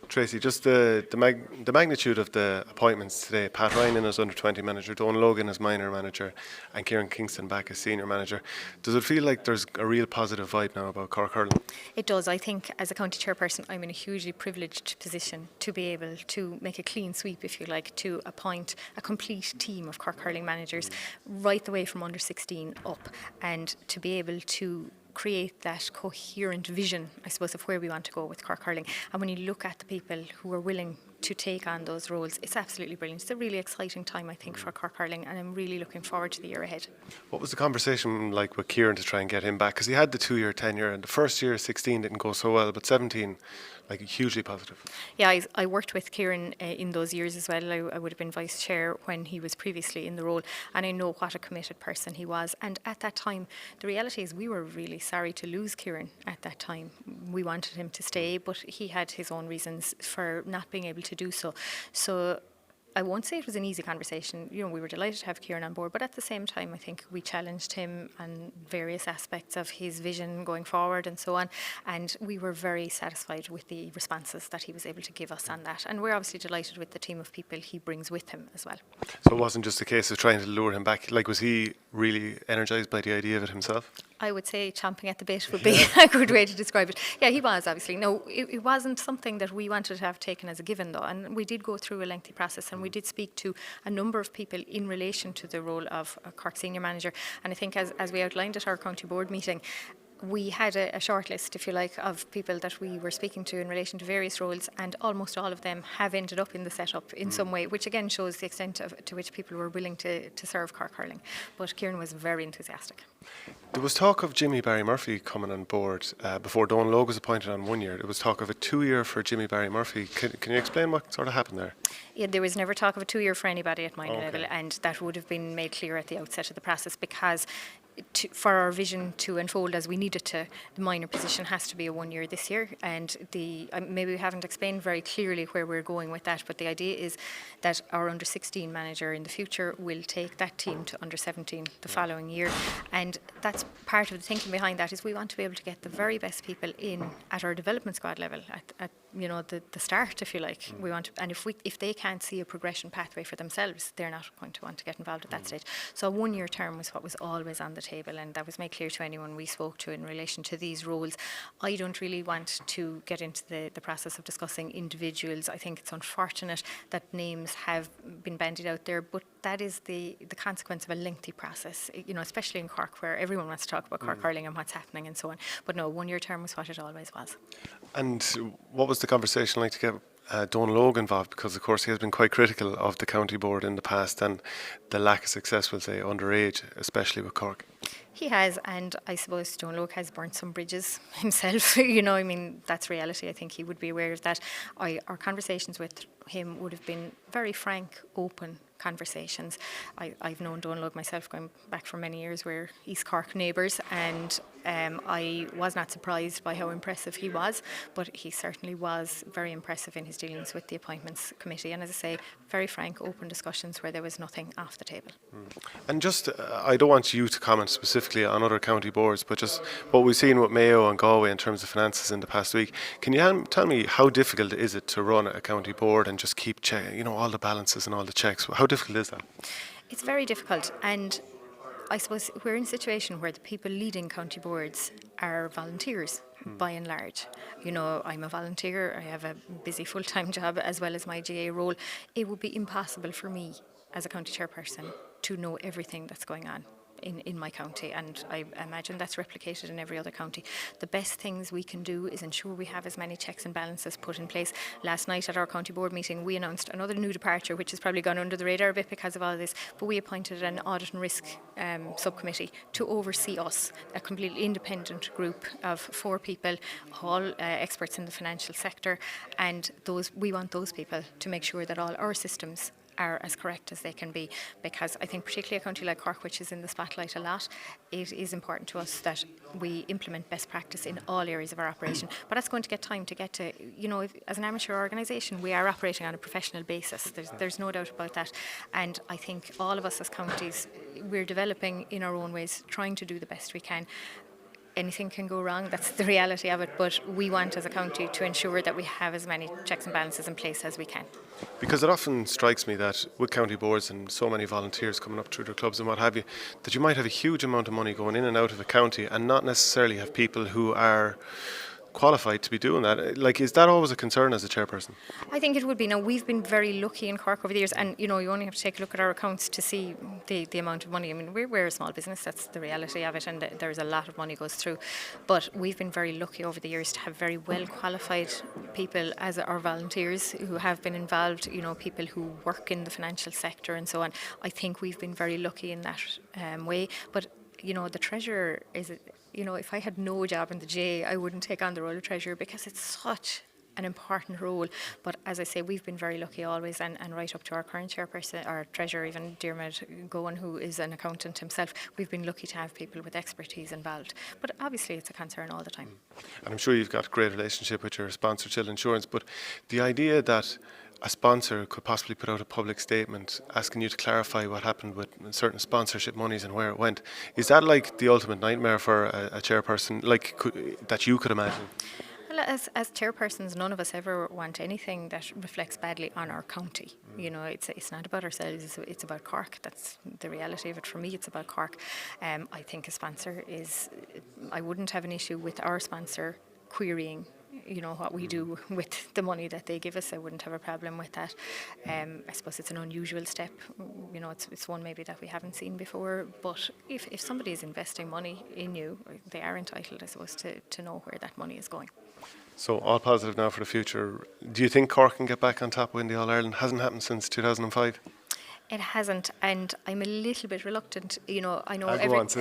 Tracey, just the magnitude of the appointments today. Pat Ryan as under-20 manager, Donal Logue as minor manager, and Kieran Kingston back as senior manager. Does it feel like there's a real positive vibe now about Cork hurling? It does. I think as a county chairperson, I'm in a hugely privileged position to be able to make a clean sweep, if you like, to appoint a complete team of Cork hurling managers right the way from under 16 up, and to be able to create that coherent vision, I suppose, of where we want to go with Cork hurling. And when you look at the people who are willing to take on those roles, it's absolutely brilliant. It's a really exciting time, I think, for Cork hurling, and I'm really looking forward to the year ahead. What was the conversation like with Kieran to try and get him back? Because he had the 2-year tenure, and the first year, 16, didn't go so well, but 17, like, hugely positive. Yeah, I worked with Kieran in those years as well. I would have been vice chair when he was previously in the role, and I know what a committed person he was. And at that time, the reality is we were really sorry to lose Kieran at that time. We wanted him to stay, but he had his own reasons for not being able to do so. So I won't say it was an easy conversation. You know, we were delighted to have Kieran on board, but at the same time, I think we challenged him on various aspects of his vision going forward and so on. And we were very satisfied with the responses that he was able to give us on that. And we're obviously delighted with the team of people he brings with him as well. So it wasn't just a case of trying to lure him back. Like, was he really energised by the idea of it himself? I would say chomping at the bit would be a good way to describe it. Yeah, he was, obviously. No, it wasn't something that we wanted to have taken as a given, though. And we did go through a lengthy process, and we did speak to a number of people in relation to the role of a Cork senior manager. And I think as we outlined at our county board meeting, we had a short list, if you like, of people that we were speaking to in relation to various roles, and almost all of them have ended up in the setup in some way, which again shows the extent to which people were willing to serve Cork hurling. But Kieran was very enthusiastic. There was talk of Jimmy Barry Murphy coming on board before Donal Logue was appointed on 1 year. There was talk of a 2-year for Jimmy Barry Murphy. Can you explain what sort of happened there? Yeah, there was never talk of a 2-year for anybody at minor level, and that would have been made clear at the outset of the process, because for our vision to unfold as we need it to, the minor position has to be a 1 year this year. And maybe we haven't explained very clearly where we're going with that, but the idea is that our under 16 manager in the future will take that team to under 17 the following year. And that's part of the thinking behind that, is we want to be able to get the very best people in at our development squad level at you know, the start, if you like. We want to, and if they can't see a progression pathway for themselves, they're not going to want to get involved at that stage. So a 1 year term was what was always on the table, and that was made clear to anyone we spoke to in relation to these roles. I don't really want to get into the process of discussing individuals. I think it's unfortunate that names have been bandied out there, but that is the consequence of a lengthy process, you know, especially in Cork, where everyone wants to talk about Cork hurling and what's happening and so on. But no, 1 year term was what it always was. And what was the conversation like to get Donal Óg involved? Because, of course, he has been quite critical of the county board in the past and the lack of success, we'll say, underage, especially with Cork. He has, and I suppose Donal Óg has burnt some bridges himself. You know, I mean, that's reality. I think he would be aware of that. Our conversations with him would have been very frank, open conversations. I've known Donal Óg myself going back for many years. We're East Cork neighbours, and I was not surprised by how impressive he was, but he certainly was very impressive in his dealings with the appointments committee. And as I say, very frank, open discussions where there was nothing off the table. And just, I don't want you to comment specifically on other county boards, but just what we've seen with Mayo and Galway in terms of finances in the past week. Can you tell me how difficult is it to run a county board and just keep you know, all the balances and all the checks? How difficult is that? It's very difficult, and I suppose we're in a situation where the people leading county boards are volunteers by and large. You know, I'm a volunteer, I have a busy full-time job as well as my GA role. It would be impossible for me as a county chairperson to know everything that's going on in my county, and I imagine that's replicated in every other county. The best things we can do is ensure we have as many checks and balances put in place. Last night at our county board meeting, we announced another new departure, which has probably gone under the radar a bit because of all this, but we appointed an audit and risk subcommittee to oversee us, a completely independent group of 4 people, all experts in the financial sector, and we want those people to make sure that all our systems are as correct as they can be, because I think particularly a county like Cork, which is in the spotlight a lot, it is important to us that we implement best practice in all areas of our operation. But that's going to get time to get to, you know, as an amateur organisation, we are operating on a professional basis. There's no doubt about that. And I think all of us as counties, we're developing in our own ways, trying to do the best we can. anything can go wrong. That's the reality of it. But we want as a county to ensure that we have as many checks and balances in place as we can. Because it often strikes me that with county boards and so many volunteers coming up through their clubs and what have you, that you might have a huge amount of money going in and out of a county and not necessarily have people who are qualified to be doing that. Like, is that always a concern as a chairperson? I think it would be. Now, we've been very lucky in Cork over the years, and you only have to take a look at our accounts to see the amount of money. I mean, we're a small business, that's the reality of it, and there's a lot of money goes through. But we've been very lucky over the years to have very well qualified people as our volunteers who have been involved, people who work in the financial sector and so on. I think we've been very lucky in that way. But, the treasurer is... if I had no job in the GA, I wouldn't take on the role of treasurer because it's such an important role. But as I say, we've been very lucky always, and right up to our current chairperson, our treasurer, even Dermot Gowan, who is an accountant himself, we've been lucky to have people with expertise involved. But obviously it's a concern all the time. And I'm sure you've got a great relationship with your sponsor, Chill Insurance, but the idea that a sponsor could possibly put out a public statement asking you to clarify what happened with certain sponsorship monies and where it went, is that like the ultimate nightmare for a chairperson, that you could imagine? Well, as chairpersons, none of us ever want anything that reflects badly on our county. It's not about ourselves, it's about Cork. That's the reality of it. For me, it's about Cork. I think a sponsor I wouldn't have an issue with our sponsor querying what we do with the money that they give us. I wouldn't have a problem with that. I suppose it's an unusual step. It's one maybe that we haven't seen before. But if somebody is investing money in you, they are entitled, I suppose, to know where that money is going. So all positive now for the future. Do you think Cork can get back on top win the All-Ireland? Hasn't happened since 2005. It hasn't, and I'm a little bit reluctant. I know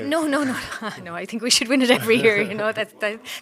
No. I think we should win it every year.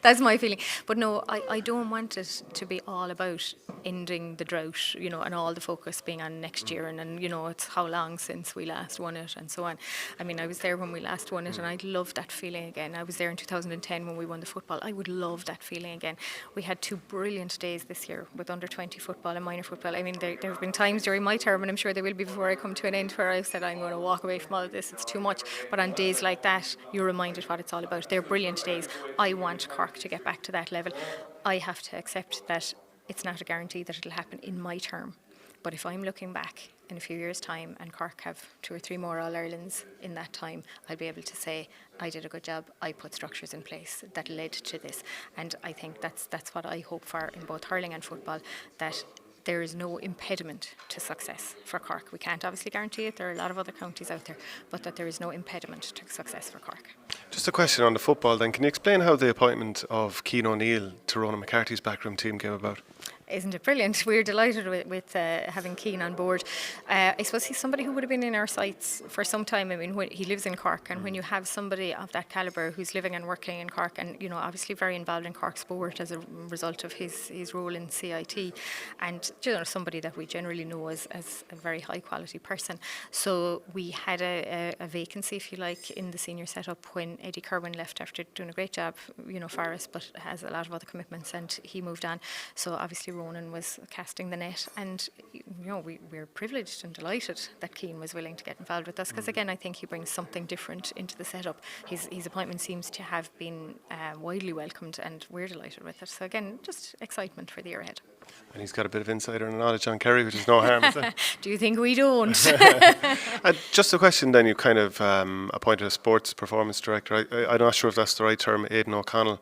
That's my feeling. But no, I don't want it to be all about ending the drought. And all the focus being on next year, and it's how long since we last won it, and so on. I mean, I was there when we last won it, and I'd love that feeling again. I was there in 2010 when we won the football. I would love that feeling again. We had 2 brilliant days this year with under 20 football and minor football. I mean, there have been times during my term, and I'm sure there will be before I come to an end, where I've said I'm going to walk away from all of this, it's too much. But on days like that, you're reminded what it's all about. They're brilliant days. I want Cork to get back to that level. I have to accept that it's not a guarantee that it'll happen in my term. But if I'm looking back in a few years' time and Cork have 2 or 3 more All-Irelands in that time, I'll be able to say, I did a good job, I put structures in place that led to this. And I think that's what I hope for in both hurling and football, that there is no impediment to success for Cork. We can't obviously guarantee it, there are a lot of other counties out there, but that there is no impediment to success for Cork. Just a question on the football then. Can you explain how the appointment of Keen ONeill to Ronan McCarthy's backroom team came about? Isn't it brilliant? We're delighted with having Keen on board. I suppose he's somebody who would have been in our sights for some time. I mean, he lives in Cork, and when you have somebody of that calibre who's living and working in Cork, and obviously very involved in Cork sport as a result of his role in CIT, and somebody that we generally know as a very high quality person. So we had a vacancy, if you like, in the senior setup when Eddie Kerwin left after doing a great job, for us, but has a lot of other commitments, and he moved on. So obviously Ronan was casting the net, and we're privileged and delighted that Keen was willing to get involved with us, because again I think he brings something different into the setup. His appointment seems to have been widely welcomed, and we're delighted with it. So again, just excitement for the year ahead. And he's got a bit of insider knowledge on Kerry, which is no harm, is it? Do you think we don't? Just a question then, you kind of appointed a sports performance director. I'm not sure if that's the right term, Aiden OConnell.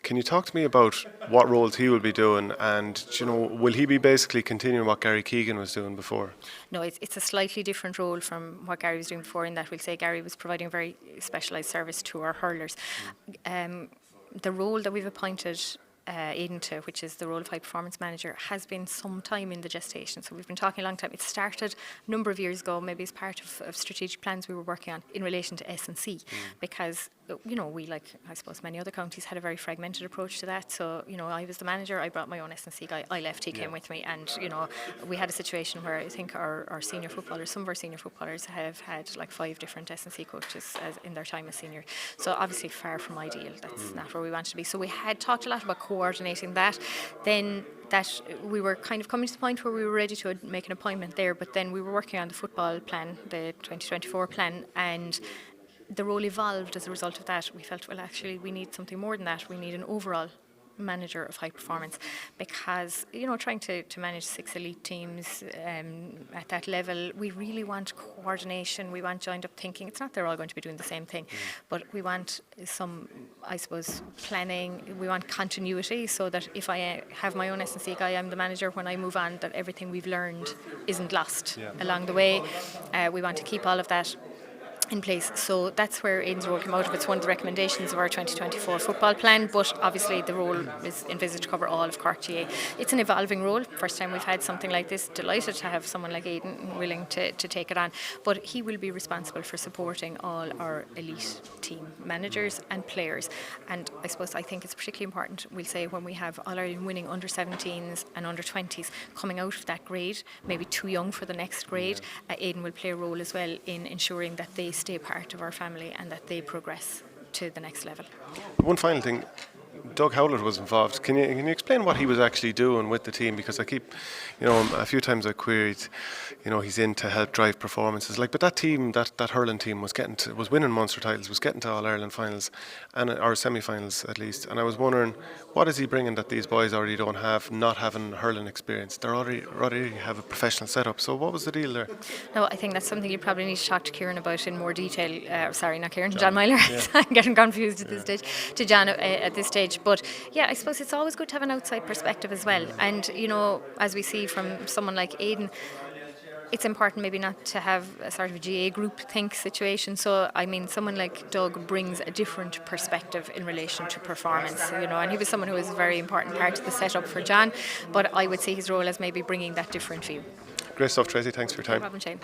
Can you talk to me about what roles he will be doing, and will he be basically continuing what Gary Keegan was doing before? No, it's a slightly different role from what Gary was doing before, in that we'll say Gary was providing very specialised service to our hurlers. The role that we've appointed Aiden to, which is the role of high performance manager, has been some time in the gestation. So we've been talking a long time. It started a number of years ago, maybe as part of strategic plans we were working on in relation to S&C, because we, like I suppose many other counties, had a very fragmented approach to that. So I was the manager, I brought my own S&C guy, I left, he came with me, and we had a situation where I think our senior footballers, some of our senior footballers have had like 5 different S&C coaches in their time as senior. So obviously far from ideal. That's not where we want to be. So we had talked a lot about coordinating that. Then that we were kind of coming to the point where we were ready to make an appointment there, but then we were working on the football plan, the 2024 plan, and the role evolved as a result of that. We felt, well, actually, we need something more than that. We need an overall manager of high performance, because trying to manage 6 elite teams at that level, we really want coordination, we want joined up thinking. It's not they're all going to be doing the same thing, but we want some, I suppose, planning. We want continuity, so that if I have my own S&C guy, I'm the manager, when I move on, that everything we've learned isn't lost along the way. We want to keep all of that in place. So that's where Aiden's role came out of. It's one of the recommendations of our 2024 football plan, but obviously the role is envisaged to cover all of Cork GA. It's an evolving role. First time we've had something like this. Delighted to have someone like Aiden willing to take it on. But he will be responsible for supporting all our elite team managers and players. And I think it's particularly important, we'll say, when we have All Ireland winning under 17s and under 20s coming out of that grade, maybe too young for the next grade, Aiden will play a role as well in ensuring that they stay part of our family and that they progress to the next level. One final thing, Doug Howlett was involved. Can you explain what he was actually doing with the team? Because I keep, a few times I queried, he's in to help drive performances. But that team, that hurling team, was winning Munster titles, was getting to All Ireland finals, or semi-finals at least. And I was wondering, what is he bringing that these boys already don't have, not having hurling experience? They already have a professional setup. So what was the deal there? No, I think that's something you probably need to talk to Kieran about in more detail. Sorry, not Kieran, John Myler. Yeah. I'm getting confused at this stage. To John at this stage. But yeah, I suppose it's always good to have an outside perspective as well. And, as we see from someone like Aiden, it's important maybe not to have a sort of GA group think situation. So, someone like Doug brings a different perspective in relation to performance, and he was someone who was a very important part of the setup for John. But I would see his role as maybe bringing that different view. Great stuff, Tracey. Thanks for your time. No problem, Shane.